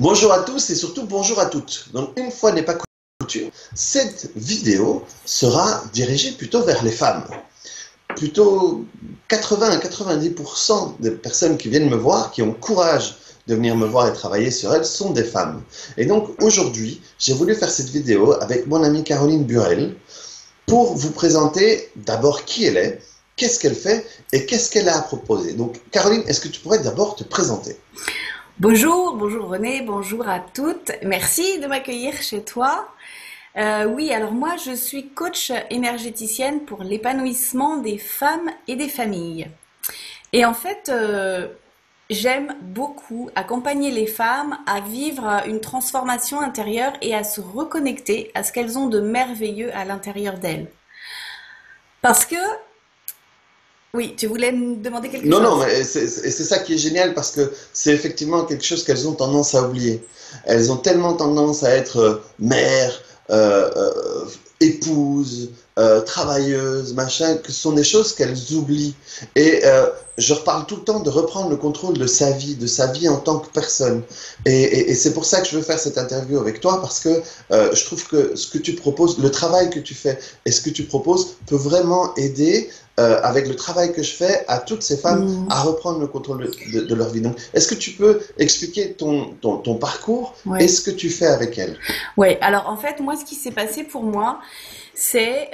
Bonjour à tous et surtout bonjour à toutes. Donc une fois n'est pas coutume, cette vidéo sera dirigée plutôt vers les femmes. Plutôt 80 à 90% des personnes qui viennent me voir, qui ont courage de venir me voir et travailler sur elles, sont des femmes. Et donc aujourd'hui, j'ai voulu faire cette vidéo avec mon amie Caroline Burel pour vous présenter d'abord qui elle est, qu'est-ce qu'elle fait et qu'est-ce qu'elle a à proposer. Donc Caroline, est-ce que tu pourrais d'abord te présenter? Bonjour, bonjour René, bonjour à toutes. Merci de m'accueillir chez toi. Oui, alors moi je suis coach énergéticienne pour l'épanouissement des femmes et des familles. Et en fait, j'aime beaucoup accompagner les femmes à vivre une transformation intérieure et à se reconnecter à ce qu'elles ont de merveilleux à l'intérieur d'elles. Parce que, oui, tu voulais me demander quelque Non, non, chose. mais c'est ça qui est génial parce que c'est effectivement quelque chose qu'elles ont tendance à oublier. Elles ont tellement tendance à être mères, épouses, travailleuses, machin, que ce sont des choses qu'elles oublient. Et je reparle tout le temps de reprendre le contrôle de sa vie en tant que personne. Et c'est pour ça que je veux faire cette interview avec toi parce que je trouve que ce que tu proposes, le travail que tu fais et ce que tu proposes peut vraiment aider avec le travail que je fais, à toutes ces femmes Hmm, à reprendre le contrôle de leur vie. Donc, est-ce que tu peux expliquer ton parcours et ouais. ce que tu fais avec elles? Ouais, alors en fait, moi, ce qui s'est passé pour moi, c'est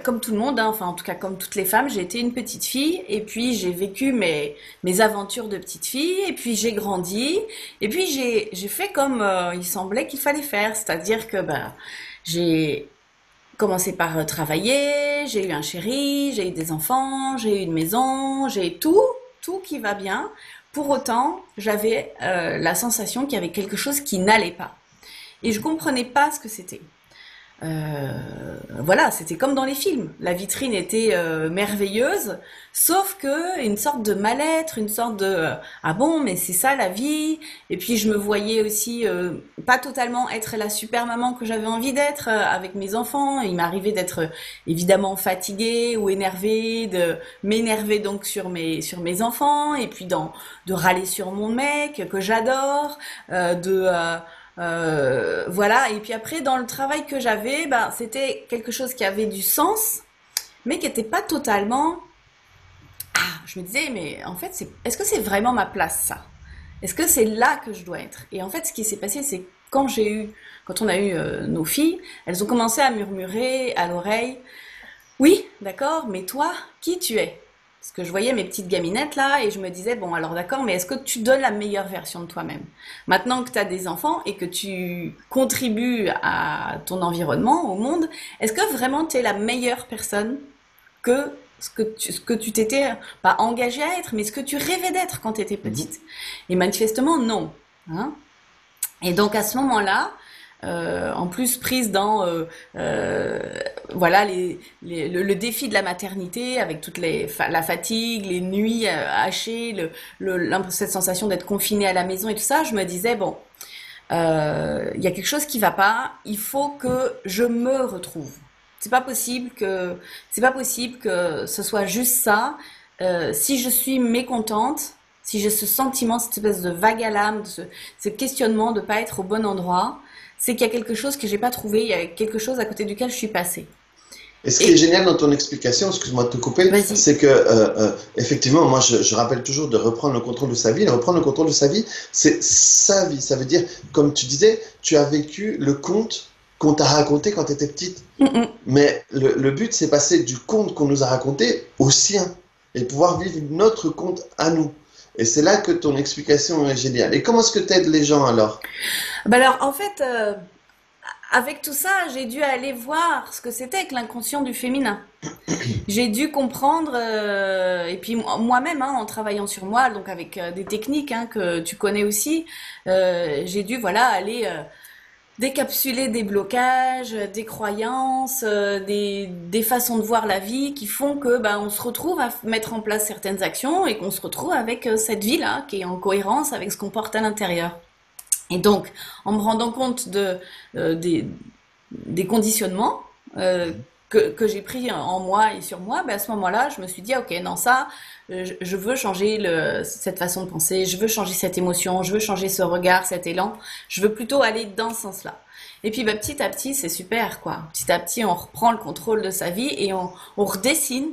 comme tout le monde, hein, enfin en tout cas comme toutes les femmes, j'ai été une petite fille et puis j'ai vécu mes aventures de petite fille et puis j'ai grandi et puis j'ai fait comme il semblait qu'il fallait faire, c'est-à-dire que j'ai commencé par travailler, j'ai eu un chéri, j'ai eu des enfants, j'ai eu une maison, j'ai tout qui va bien. Pour autant, j'avais la sensation qu'il y avait quelque chose qui n'allait pas. Et je comprenais pas ce que c'était. Voilà, c'était comme dans les films. La vitrine était merveilleuse, sauf que une sorte de mal-être, une sorte de ah bon, mais c'est ça la vie. Et puis je me voyais aussi pas totalement être la super maman que j'avais envie d'être avec mes enfants. Il m'arrivait d'être évidemment fatiguée ou énervée, de m'énerver donc sur mes enfants, et puis de râler sur mon mec que j'adore, voilà, et puis après, dans le travail que j'avais, c'était quelque chose qui avait du sens, mais qui n'était pas totalement... Ah, je me disais, mais en fait, est-ce que c'est vraiment ma place, ça? Est-ce que c'est là que je dois être? Et en fait, ce qui s'est passé, c'est que quand on a eu nos filles, elles ont commencé à murmurer à l'oreille, oui, d'accord, mais toi, qui tu es? Parce que je voyais mes petites gaminettes là et je me disais, bon, alors d'accord, mais est-ce que tu donnes la meilleure version de toi-même? Maintenant que tu as des enfants et que tu contribues à ton environnement, au monde, est-ce que vraiment tu es la meilleure personne que ce que tu t'étais pas engagé à être, mais ce que tu rêvais d'être quand tu étais Mhm. petite? Et manifestement, non. Hein. Et donc à ce moment-là, en plus prise dans voilà le défi de la maternité avec la fatigue, les nuits hachées, cette sensation d'être confinée à la maison et tout ça, je me disais bon, il y a quelque chose qui va pas, il faut que je me retrouve. C'est pas possible que ce soit juste ça. Si je suis mécontente, si j'ai ce sentiment, cette espèce de vague à l'âme, ce questionnement de pas être au bon endroit, c'est qu'il y a quelque chose que j'ai pas trouvé, il y a quelque chose à côté duquel je suis passée. Et ce qui est Et génial dans ton explication, excuse-moi de te couper, vas-y. c'est que effectivement, moi, je rappelle toujours de reprendre le contrôle de sa vie. Et reprendre le contrôle de sa vie, c'est sa vie. Ça veut dire, comme tu disais, tu as vécu le conte qu'on t'a raconté quand tu étais petite. Mm, mm. Mais le but, c'est passer du conte qu'on nous a raconté au sien et pouvoir vivre notre conte à nous. Et c'est là que ton explication est géniale. Et comment est-ce que tu aides les gens alors? Alors en fait, avec tout ça, j'ai dû aller voir ce que c'était que l'inconscient du féminin. J'ai dû comprendre, et puis moi-même, hein, en travaillant sur moi, donc avec des techniques hein, que tu connais aussi, j'ai dû voilà aller décapsuler des blocages, des croyances, des façons de voir la vie qui font que on se retrouve à mettre en place certaines actions et qu'on se retrouve avec cette vie-là qui est en cohérence avec ce qu'on porte à l'intérieur. Et donc, en me rendant compte des conditionnements, euh, que j'ai pris en moi et sur moi, ben à ce moment-là, je me suis dit, ok, non, ça, je veux changer cette façon de penser, je veux changer cette émotion, je veux changer ce regard, cet élan, je veux plutôt aller dans ce sens-là. Et puis, ben, petit à petit, c'est super, quoi. Petit à petit, on reprend le contrôle de sa vie et on redessine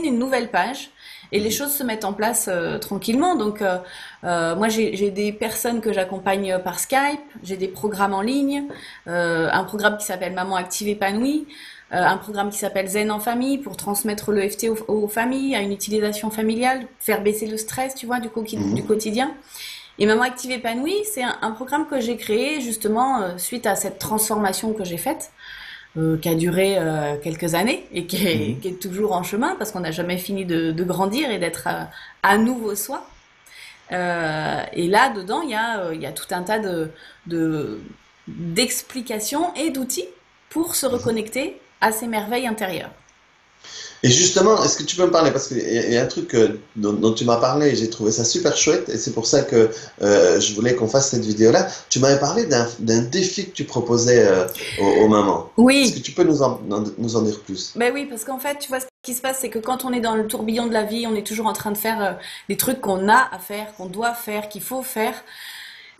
une nouvelle page. Et les choses se mettent en place tranquillement. Donc, moi, j'ai des personnes que j'accompagne par Skype, j'ai des programmes en ligne, un programme qui s'appelle Maman Active Épanouie, un programme qui s'appelle Zen en famille pour transmettre l'EFT aux familles, à une utilisation familiale, faire baisser le stress, tu vois, du quotidien. Et Maman Active Épanouie, c'est un programme que j'ai créé justement suite à cette transformation que j'ai faite, qui a duré quelques années et qui est toujours en chemin parce qu'on n'a jamais fini de grandir et d'être à nouveau soi. Et là, dedans, il y a tout un tas d'explications et d'outils pour se reconnecter à ces merveilles intérieures. Et justement, est-ce que tu peux me parler, parce qu'il y a un truc dont tu m'as parlé et j'ai trouvé ça super chouette, et c'est pour ça que je voulais qu'on fasse cette vidéo-là. Tu m'avais parlé d'un défi que tu proposais aux mamans. Est-ce que Oui, tu peux nous en dire plus? ben oui, parce qu'en fait, tu vois, ce qui se passe, c'est que quand on est dans le tourbillon de la vie, on est toujours en train de faire les trucs qu'on a à faire, qu'on doit faire, qu'il faut faire.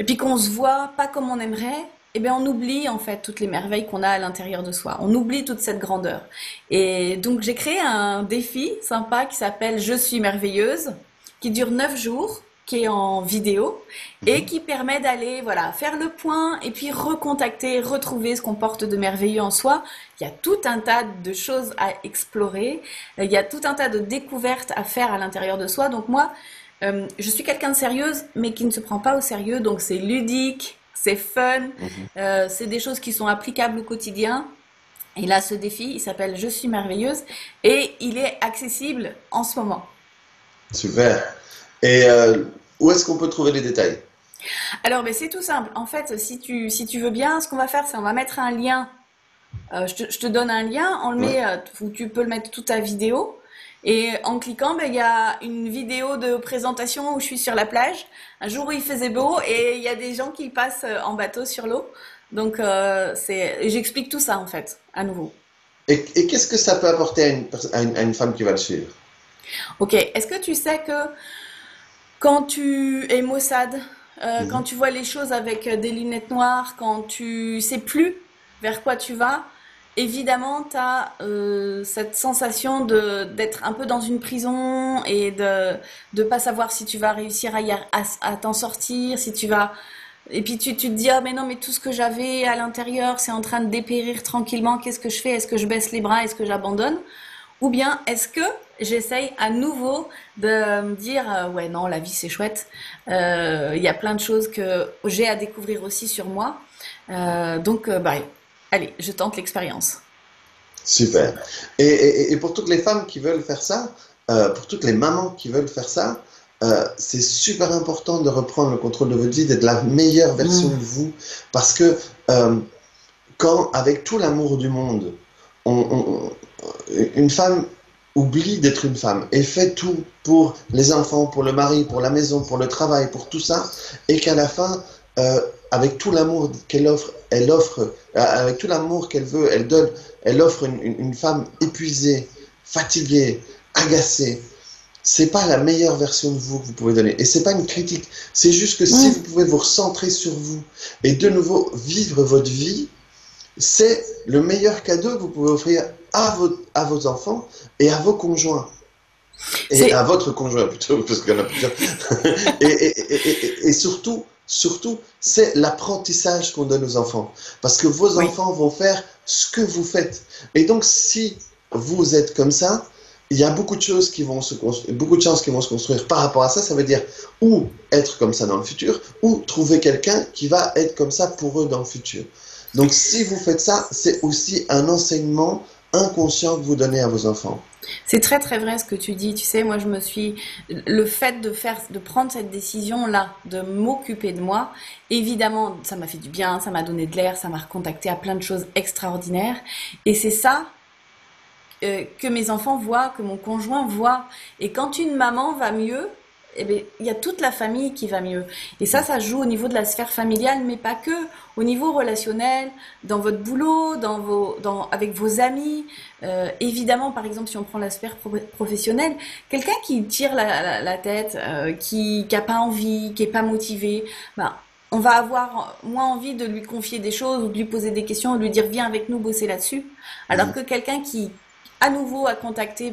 Et puis qu'on se voit pas comme on aimerait, eh bien on oublie en fait toutes les merveilles qu'on a à l'intérieur de soi. On oublie toute cette grandeur. Et donc j'ai créé un défi sympa qui s'appelle Je suis merveilleuse, qui dure 9 jours, qui est en vidéo et qui permet d'aller voilà faire le point et puis recontacter, retrouver ce qu'on porte de merveilleux en soi. Il y a tout un tas de choses à explorer, il y a tout un tas de découvertes à faire à l'intérieur de soi. Donc moi, je suis quelqu'un de sérieuse, mais qui ne se prend pas au sérieux, donc c'est ludique, c'est fun, Mhm. c'est des choses qui sont applicables au quotidien. Et là, ce défi, il s'appelle Je suis merveilleuse et il est accessible en ce moment. Super. Et où est-ce qu'on peut trouver les détails? Alors, ben, c'est tout simple. En fait, si tu veux bien, ce qu'on va faire, c'est on va mettre un lien. Je te donne un lien, on le Ouais. met, où tu peux le mettre toute ta vidéo. Et en cliquant, ben, il y a une vidéo de présentation où je suis sur la plage, un jour où il faisait beau, et il y a des gens qui passent en bateau sur l'eau. Donc, et j'explique tout ça, en fait, à nouveau. Et qu'est-ce que ça peut apporter à une femme qui va le suivre? Ok, est-ce que tu sais que quand tu es maussade, quand Mhm. tu vois les choses avec des lunettes noires, quand tu sais plus vers quoi tu vas, évidemment, tu as cette sensation d'être un peu dans une prison et de pas savoir si tu vas réussir à t'en sortir, si tu vas... Et puis tu te dis, ah mais non, mais tout ce que j'avais à l'intérieur, c'est en train de dépérir tranquillement, qu'est-ce que je fais? Est-ce que je baisse les bras? Est-ce que j'abandonne? Ou bien est-ce que j'essaye à nouveau de me dire ouais non la vie c'est chouette, il y a plein de choses que j'ai à découvrir aussi sur moi. Donc bah allez je tente l'expérience. Super. Et pour toutes les femmes qui veulent faire ça, pour toutes les mamans qui veulent faire ça, c'est super important de reprendre le contrôle de votre vie, d'être la meilleure version de Mm. vous. Parce que euh, quand, avec tout l'amour du monde, une femme oublie d'être une femme et fait tout pour les enfants, pour le mari, pour la maison, pour le travail, pour tout ça, et qu'à la fin, avec tout l'amour elle offre, avec tout l'amour qu'elle veut, elle donne, elle offre une femme épuisée, fatiguée, agacée. C'est pas la meilleure version de vous que vous pouvez donner. Et c'est pas une critique. C'est juste que si Mm. vous pouvez vous recentrer sur vous et de nouveau vivre votre vie, c'est le meilleur cadeau que vous pouvez offrir à vos enfants et à vos conjoints. Et à C'est votre conjoint plutôt, parce qu'il y en a plusieurs. Et surtout, c'est l'apprentissage qu'on donne aux enfants. Parce que vos oui. enfants vont faire ce que vous faites. Et donc, si vous êtes comme ça, il y a beaucoup de choses qui vont se construire, beaucoup de chances qui vont se construire par rapport à ça. Ça veut dire ou être comme ça dans le futur, ou trouver quelqu'un qui va être comme ça pour eux dans le futur. Donc, si vous faites ça, c'est aussi un enseignement inconscient que vous donnez à vos enfants. C'est très très vrai ce que tu dis. Tu sais, moi le fait de prendre cette décision-là, de m'occuper de moi, évidemment, ça m'a fait du bien, ça m'a donné de l'air, ça m'a recontacté à plein de choses extraordinaires. Et c'est ça que mes enfants voient, que mon conjoint voit. Et quand une maman va mieux, eh bien, il y a toute la famille qui va mieux. Et ça joue au niveau de la sphère familiale, mais pas que. Au niveau relationnel, dans votre boulot, avec vos amis. Évidemment, par exemple, si on prend la sphère professionnelle, quelqu'un qui tire la tête, qui n'a pas envie, qui n'est pas motivé, ben, on va avoir moins envie de lui confier des choses ou de lui poser des questions ou de lui dire viens avec nous bosser là-dessus. Alors que quelqu'un qui à nouveau à contacter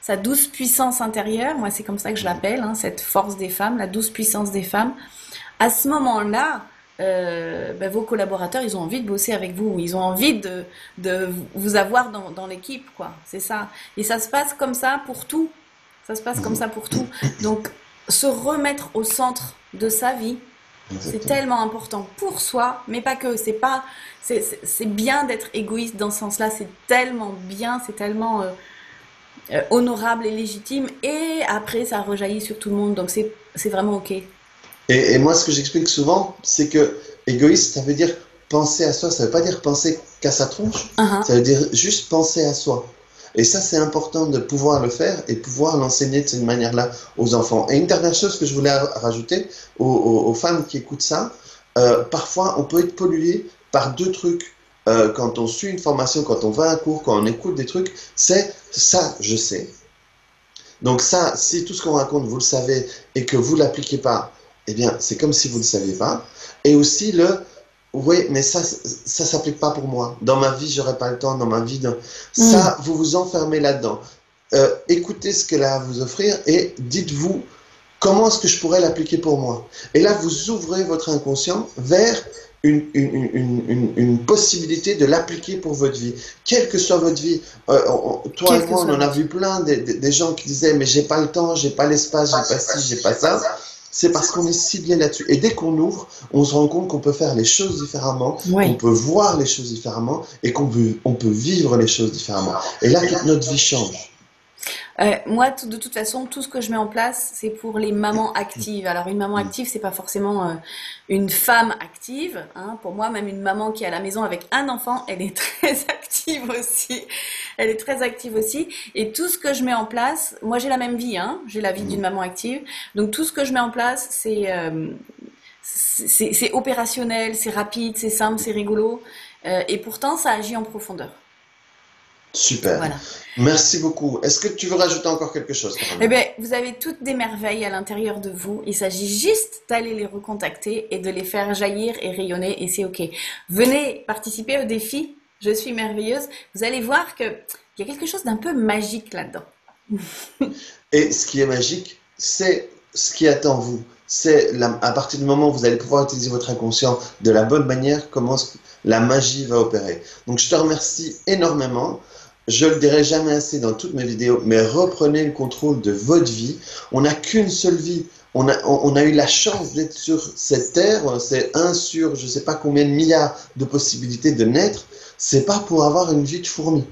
sa douce puissance intérieure, moi c'est comme ça que je l'appelle, hein, cette force des femmes, la douce puissance des femmes, à ce moment-là, vos collaborateurs, ils ont envie de bosser avec vous, ils ont envie de vous avoir dans l'équipe, quoi, c'est ça. Et ça se passe comme ça pour tout, ça se passe comme ça pour tout. Donc, se remettre au centre de sa vie, c'est Exactement. tellement important pour soi, mais pas que. C'est bien d'être égoïste dans ce sens-là. C'est tellement bien, c'est tellement honorable et légitime. Et après, ça rejaillit sur tout le monde. Donc c'est vraiment ok. Et moi, ce que j'explique souvent, c'est que égoïste, ça veut dire penser à soi, ça veut pas dire penser qu'à sa tronche, Uhum. ça veut dire juste penser à soi. Et ça, c'est important de pouvoir le faire et pouvoir l'enseigner de cette manière-là aux enfants. Et une dernière chose que je voulais rajouter aux femmes qui écoutent ça, parfois on peut être pollué par deux trucs. Quand on suit une formation, quand on va à un cours, quand on écoute des trucs, c'est ça, je sais. Donc ça, si tout ce qu'on raconte, vous le savez et que vous l'appliquez pas, eh bien, c'est comme si vous ne le saviez pas. Et aussi oui, mais ça s'applique pas pour moi. Dans ma vie, j'aurais pas le temps. Dans ma vie, Mm. ça, vous vous enfermez là-dedans. Écoutez ce qu'elle a à vous offrir et dites-vous comment est-ce que je pourrais l'appliquer pour moi. Et là, vous ouvrez votre inconscient vers une possibilité de l'appliquer pour votre vie, quelle que soit votre vie. Toi Quelle et que moi, on soit en a votre vu vie. plein des gens qui disaient mais j'ai pas le temps, j'ai pas l'espace, j'ai pas ci, j'ai pas ça. C'est parce qu'on est ciblé là-dessus. Et dès qu'on ouvre, on se rend compte qu'on peut faire les choses différemment, qu'on Oui. peut voir les choses différemment et on peut vivre les choses différemment. Et là, toute notre vie change. Moi, de toute façon, tout ce que je mets en place, c'est pour les mamans actives. Alors, une maman active, c'est pas forcément une femme active, hein. Pour moi, même une maman qui est à la maison avec un enfant, elle est très active aussi. Elle est très active aussi. Et tout ce que je mets en place, moi, j'ai la même vie, hein. J'ai la vie d'une maman active. Donc, tout ce que je mets en place, c'est opérationnel, c'est rapide, c'est simple, c'est rigolo. Et pourtant, ça agit en profondeur. Super. Voilà. Merci beaucoup. Est-ce que tu veux rajouter encore quelque chose, Eh Caroline? bien, vous avez toutes des merveilles à l'intérieur de vous. Il s'agit juste d'aller les recontacter et de les faire jaillir et rayonner, et c'est OK. Venez participer au défi. Je suis merveilleuse. Vous allez voir qu'il y a quelque chose d'un peu magique là-dedans. Et ce qui est magique, c'est ce qui attend vous. C'est à partir du moment où vous allez pouvoir utiliser votre inconscient de la bonne manière, comment la magie va opérer. Donc je te remercie énormément. Je le dirai jamais assez dans toutes mes vidéos, mais reprenez le contrôle de votre vie. On n'a qu'une seule vie. On a eu la chance d'être sur cette terre. C'est un sur je ne sais pas combien de milliards de possibilités de naître. C'est pas pour avoir une vie de fourmi.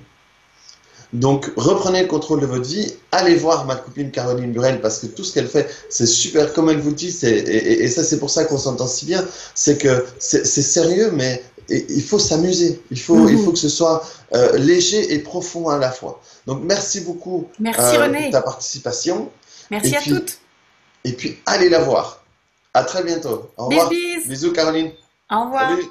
Donc, reprenez le contrôle de votre vie. Allez voir ma copine Caroline Burel parce que tout ce qu'elle fait, c'est super. Comme elle vous dit, et ça, c'est pour ça qu'on s'entend si bien. C'est que c'est sérieux, mais il faut s'amuser. Il faut Mhm. que ce soit léger et profond à la fois. Donc, merci beaucoup Merci pour ta René. participation. Et Merci à puis, toutes. allez la voir. À très bientôt. Au Bis revoir. bis. Bisous, Caroline. Au revoir. Salut.